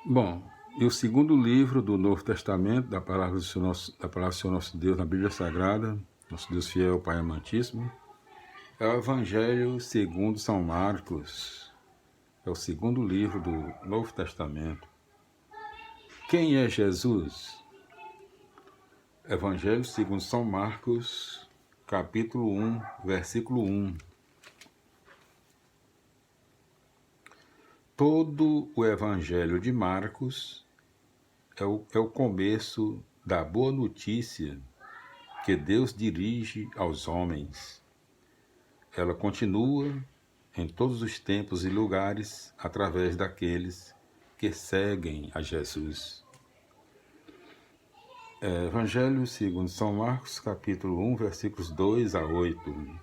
Bom, e o segundo livro do Novo Testamento, da palavra do Senhor nosso Deus, na Bíblia Sagrada, nosso Deus fiel, Pai amantíssimo, é o Evangelho segundo São Marcos. É o segundo livro do Novo Testamento. Quem é Jesus? Evangelho segundo São Marcos, capítulo 1, versículo 1. Todo o Evangelho de Marcos é o começo da boa notícia que Deus dirige aos homens. Ela continua em todos os tempos e lugares através daqueles que seguem a Jesus. Evangelho segundo São Marcos, capítulo 1, versículos 2 a 8.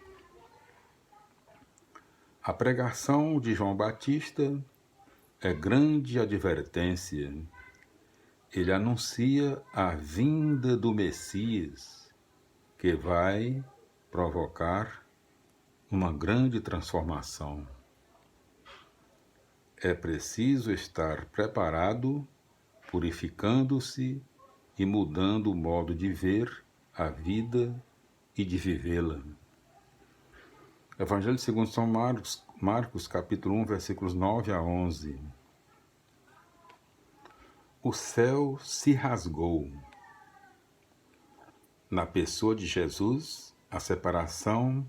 A pregação de João Batista é grande advertência. Ele anuncia a vinda do Messias, que vai provocar uma grande transformação. É preciso estar preparado, purificando-se e mudando o modo de ver a vida e de vivê-la. Evangelho segundo São Marcos, capítulo 1, versículos 9 a 11. O céu se rasgou. Na pessoa de Jesus, a separação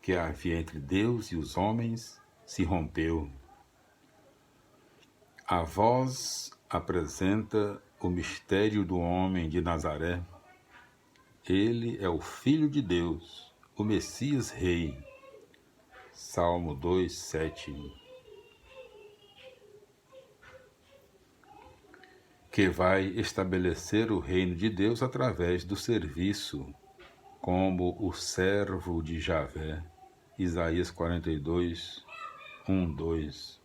que havia entre Deus e os homens se rompeu. A voz apresenta o mistério do homem de Nazaré. Ele é o Filho de Deus, o Messias Rei. Salmo 2, 7. Que vai estabelecer o reino de Deus através do serviço, como o servo de Javé. Isaías 42, 1, 2.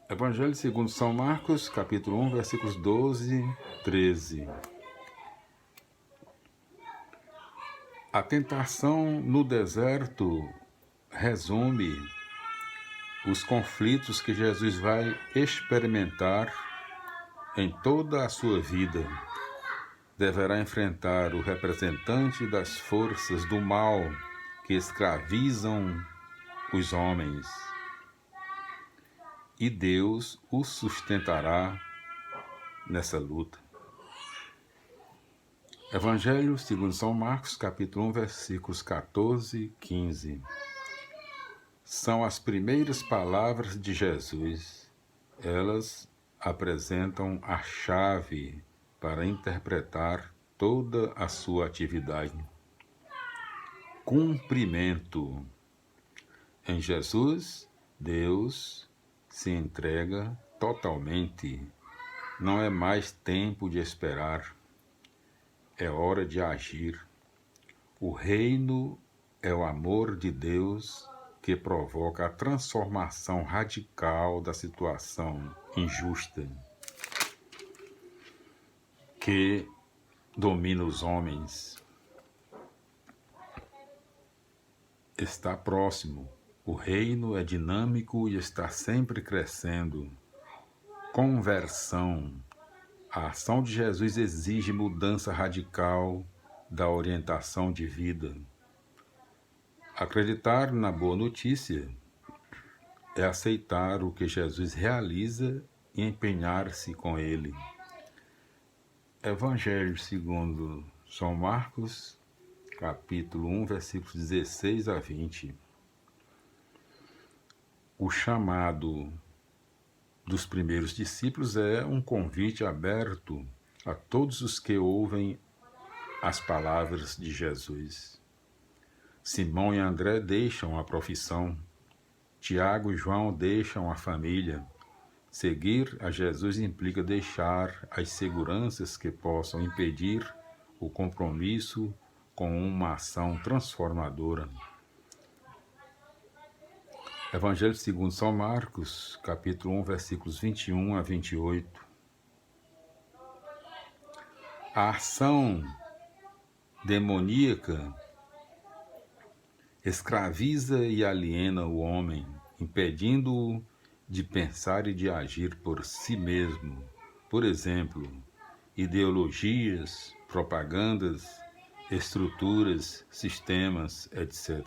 Evangelho segundo São Marcos, capítulo 1, versículos 12, 13. A tentação no deserto resume os conflitos que Jesus vai experimentar em toda a sua vida. Deverá enfrentar o representante das forças do mal que escravizam os homens. E Deus o sustentará nessa luta. Evangelho segundo São Marcos, capítulo 1, versículos 14 e 15. São as primeiras palavras de Jesus. Elas apresentam a chave para interpretar toda a sua atividade. Cumprimento. Em Jesus, Deus se entrega totalmente. Não é mais tempo de esperar. É hora de agir. O reino é o amor de Deus que provoca a transformação radical da situação injusta que domina os homens. Está próximo. O reino é dinâmico e está sempre crescendo. Conversão. A ação de Jesus exige mudança radical da orientação de vida. Acreditar na boa notícia é aceitar o que Jesus realiza e empenhar-se com ele. Evangelho segundo São Marcos, capítulo 1, versículos 16 a 20. O chamado dos primeiros discípulos é um convite aberto a todos os que ouvem as palavras de Jesus. Simão e André deixam a profissão. Tiago e João deixam a família. Seguir a Jesus implica deixar as seguranças que possam impedir o compromisso com uma ação transformadora. Evangelho segundo São Marcos, capítulo 1, versículos 21 a 28. A ação demoníaca escraviza e aliena o homem, impedindo-o de pensar e de agir por si mesmo. Por exemplo, ideologias, propagandas, estruturas, sistemas, etc.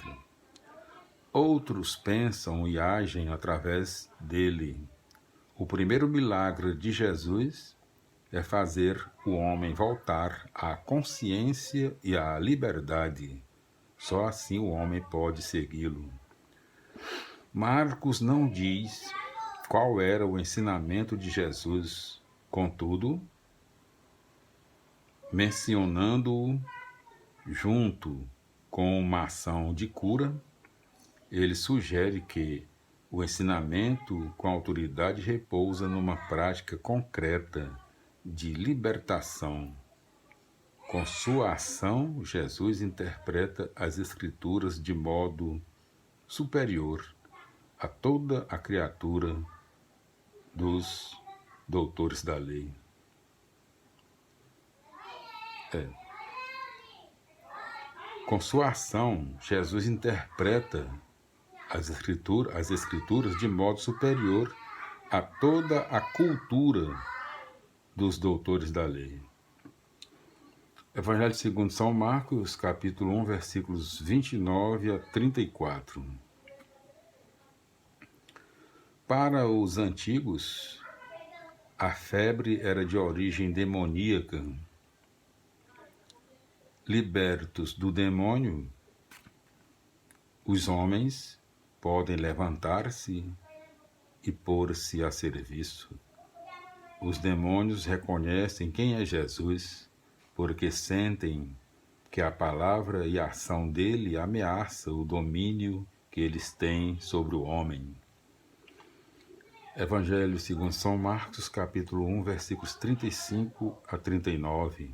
Outros pensam e agem através dele. O primeiro milagre de Jesus é fazer o homem voltar à consciência e à liberdade. Só assim o homem pode segui-lo. Marcos não diz qual era o ensinamento de Jesus, contudo, mencionando-o junto com uma ação de cura, ele sugere que o ensinamento com autoridade repousa numa prática concreta de libertação. Com sua ação, Jesus interpreta as Escrituras de modo superior a toda a criatura dos doutores da lei. Com sua ação, Jesus interpreta as escrituras de modo superior a toda a cultura dos doutores da lei. Evangelho segundo São Marcos, capítulo 1, versículos 29 a 34. Para os antigos, a febre era de origem demoníaca. Libertos do demônio, os homens podem levantar-se e pôr-se a serviço. Os demônios reconhecem quem é Jesus, porque sentem que a palavra e a ação dele ameaça o domínio que eles têm sobre o homem. Evangelho segundo São Marcos, capítulo 1, versículos 35 a 39.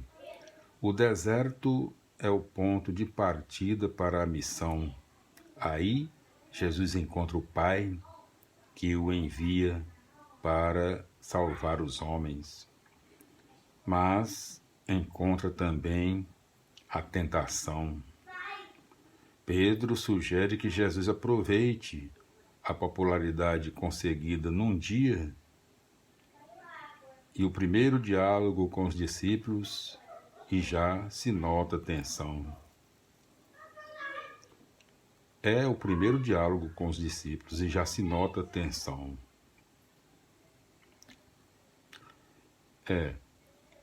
O deserto é o ponto de partida para a missão. Aí, Jesus encontra o Pai, que o envia para salvar os homens. Mas encontra também a tentação. Pedro sugere que Jesus aproveite a popularidade conseguida num dia e o primeiro diálogo com os discípulos e já se nota tensão. É o primeiro diálogo com os discípulos e já se nota tensão.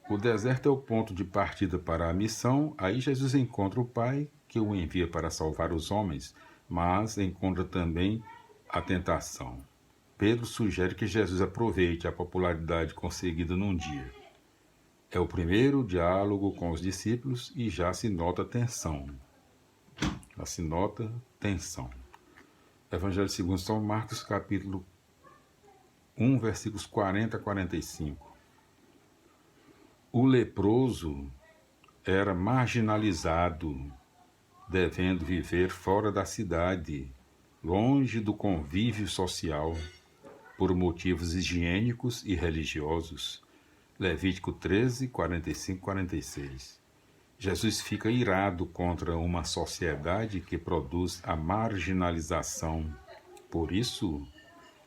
O deserto é o ponto de partida para a missão. Aí Jesus encontra o Pai, que o envia para salvar os homens, mas encontra também a tentação. Pedro sugere que Jesus aproveite a popularidade conseguida num dia. É o primeiro diálogo com os discípulos e já se nota tensão. Já se nota tensão. Evangelho segundo São Marcos, capítulo 1, versículos 40 a 45. O leproso era marginalizado, devendo viver fora da cidade, longe do convívio social, por motivos higiênicos e religiosos. Levítico 13, 45 e 46. Jesus fica irado contra uma sociedade que produz a marginalização. Por isso,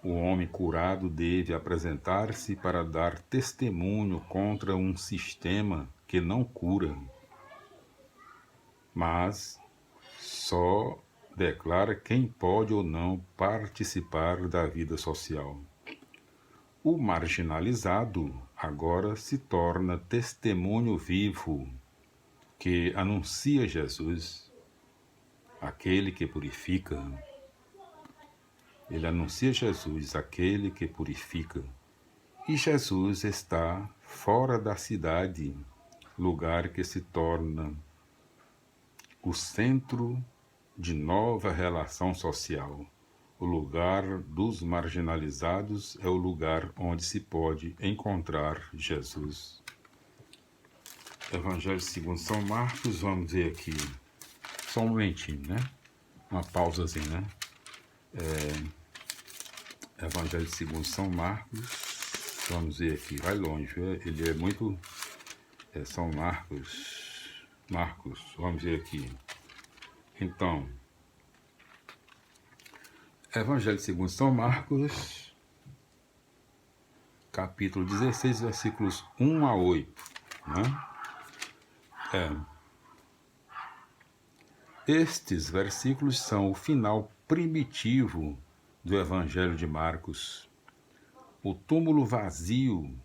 o homem curado deve apresentar-se para dar testemunho contra um sistema que não cura, mas só declara quem pode ou não participar da vida social. O marginalizado agora se torna testemunho vivo que anuncia Jesus, aquele que purifica. Ele anuncia Jesus, aquele que purifica. E Jesus está fora da cidade, lugar que se torna o centro de nova relação social. O lugar dos marginalizados é o lugar onde se pode encontrar Jesus. Evangelho segundo São Marcos, vamos ver aqui, só um momentinho, né? Uma pausazinha, né? Evangelho segundo São Marcos, vamos ver aqui, vai longe, ele é muito... São Marcos, vamos ver aqui. Então, Evangelho segundo São Marcos, capítulo 16, versículos 1 a 8. Estes versículos são o final primitivo do Evangelho de Marcos. O túmulo vazio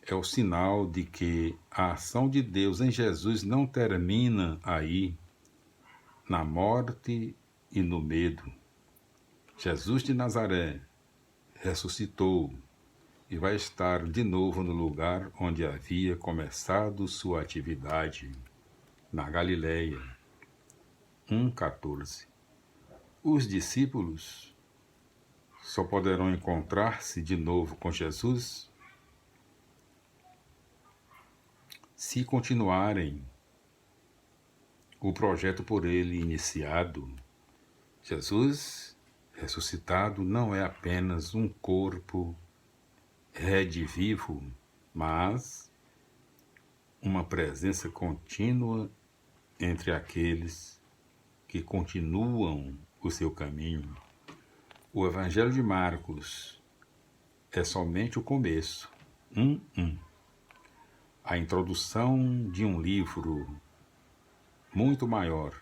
é o sinal de que a ação de Deus em Jesus não termina aí, na morte e no medo. Jesus de Nazaré ressuscitou e vai estar de novo no lugar onde havia começado sua atividade, na Galileia. 1,14. Os discípulos só poderão encontrar-se de novo com Jesus se continuarem o projeto por ele iniciado. Jesus ressuscitado não é apenas um corpo redivivo, mas uma presença contínua entre aqueles que continuam o seu caminho. O Evangelho de Marcos é somente o começo. A introdução de um livro muito maior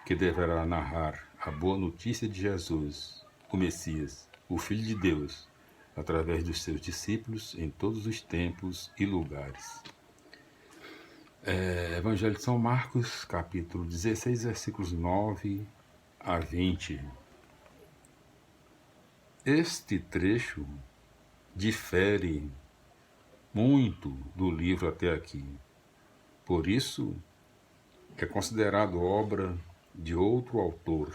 que deverá narrar a boa notícia de Jesus, o Messias, o Filho de Deus, através dos seus discípulos em todos os tempos e lugares. Evangelho de São Marcos, capítulo 16, versículos 9 a 20. Este trecho difere muito do livro até aqui. Por isso, é considerado obra de outro autor.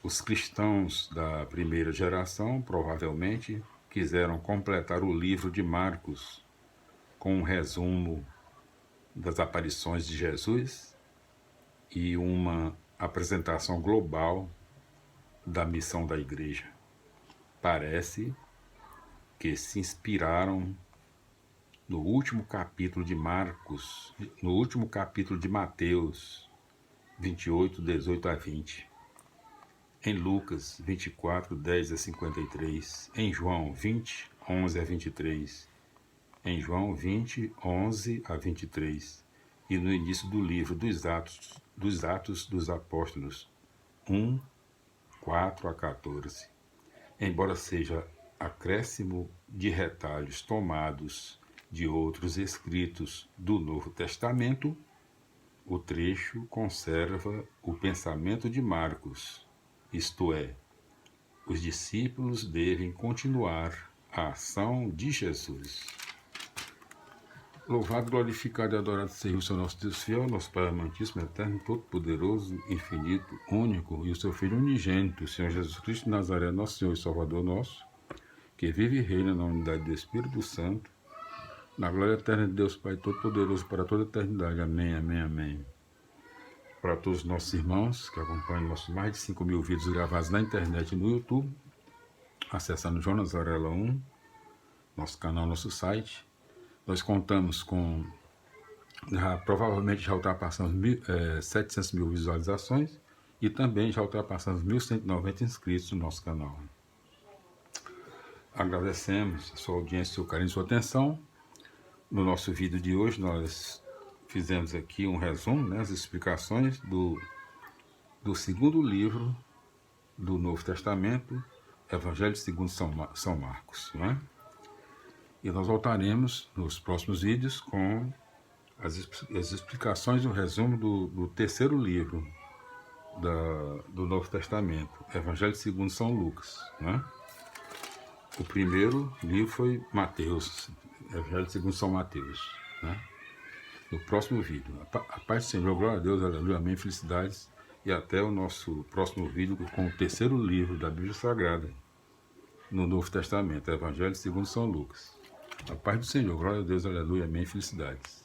Os cristãos da primeira geração provavelmente quiseram completar o livro de Marcos com um resumo das aparições de Jesus e uma apresentação global da missão da igreja. Parece que se inspiraram no último capítulo de Marcos, no último capítulo de Mateus 28, 18 a 20, em Lucas 24, 10 a 53, em João 20, 11 a 23, em João 20, 11 a 23, e no início do livro dos Atos dos Apóstolos 1, 4 a 14. Embora seja acréscimo de retalhos tomados de outros escritos do Novo Testamento, o trecho conserva o pensamento de Marcos, isto é, os discípulos devem continuar a ação de Jesus. Louvado, glorificado e adorado seja o Senhor nosso Deus fiel, nosso Pai amantíssimo, eterno, todo-poderoso, infinito, único, e o seu Filho unigênito, o Senhor Jesus Cristo de Nazaré, nosso Senhor e Salvador nosso, que vive e reina na unidade do Espírito Santo, na glória eterna de Deus Pai Todo-Poderoso, para toda a eternidade. Amém, amém, amém. Para todos os nossos irmãos que acompanham nossos mais de 5.000 vídeos gravados na internet e no YouTube, acessando Jonas Varela 1, nosso canal, nosso site, nós contamos com, provavelmente já ultrapassamos 700 mil visualizações e também já ultrapassamos 1.190 inscritos no nosso canal. Agradecemos a sua audiência, seu carinho e sua atenção. No nosso vídeo de hoje nós fizemos aqui um resumo, as explicações do segundo livro do Novo Testamento, Evangelho segundo São Marcos. E nós voltaremos nos próximos vídeos com as explicações e o resumo do terceiro livro do Novo Testamento, Evangelho segundo São Lucas. O primeiro livro foi Mateus, Evangelho segundo São Mateus. No próximo vídeo. A paz do Senhor, glória a Deus, aleluia, amém, felicidades. E até o nosso próximo vídeo com o terceiro livro da Bíblia Sagrada no Novo Testamento, Evangelho segundo São Lucas. A paz do Senhor, glória a Deus, aleluia, amém, felicidades.